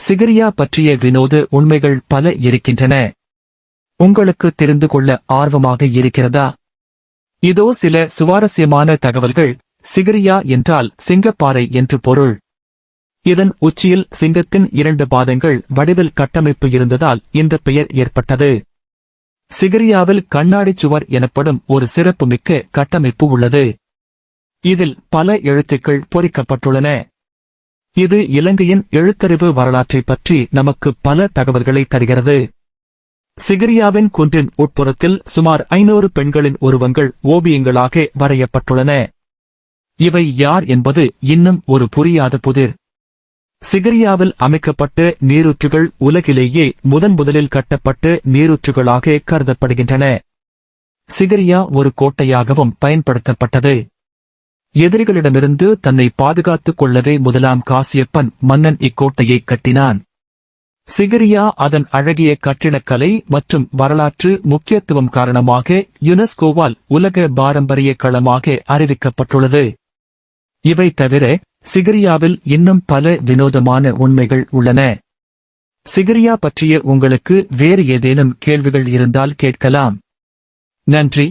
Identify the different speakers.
Speaker 1: சிகிரியா பற்றிய வினோத உண்மைகள் பல இருக்கின்றன. உங்களுக்கு தெரிந்து கொள்ள ஆர்வமாக இருக்கிறதா? இதோ சில சுவாரஸ்யமான தகவல்கள். சிகிரியா என்றால் சிங்கப்பாறை என்று பொருள். இதன் உச்சியில் சிங்கத்தின் 2 பாதங்கள் வடிவில் கட்டமைப்பு இருந்ததால் இந்த பெயர் ஏற்பட்டது. சிகிரியாவில் கண்ணாடி சுவர் எனப்படும் ஒரு சிறப்புமிக்க கட்டமைப்பு உள்ளது. இதில் பல எழுத்துக்கள் பொறிக்கப்பட்டுள்ளன. இது இலங்கையின் எழுத்தறிவு வரலாற்றைப் பற்றி நமக்கு பல தகவல்களை தருகிறது. சிகிரியாவின் குன்றின் உட்புறத்தில் சுமார் 500 பெண்களின் உருவங்கள் ஓவியங்களாக வரையப்பட்டுள்ளன. இவை யார் என்பது இன்னும் ஒரு புரியாத புதிர். சிகிரியாவில் அமைக்கப்பட்ட நீரூற்றுகள் உலகிலேயே முதலில் கட்டப்பட்ட நீரூற்றுகளாக கருதப்படுகின்றன. சிகிரியா ஒரு கோட்டையாகவும் பயன்படுத்தப்பட்டது. எதிரிகளிடமிருந்து தன்னை பாதுகாத்துக் கொள்ளவே முதலாம் காசியப்பன் மன்னன் இக்கோட்டையை கட்டினான். சிகிரியா அதன் அழகிய கட்டிடக்கலை மற்றும் வரலாற்று முக்கியத்துவம் காரணமாக யுனெஸ்கோவால் உலக பாரம்பரிய களமாக அறிவிக்கப்பட்டுள்ளது. இவை தவிர சிகிரியாவில் இன்னும் பல வினோதமான உண்மைகள் உள்ளன. சிகிரியா பற்றிய உங்களுக்கு வேறு ஏதேனும் கேள்விகள் இருந்தால் கேட்கலாம். நன்றி.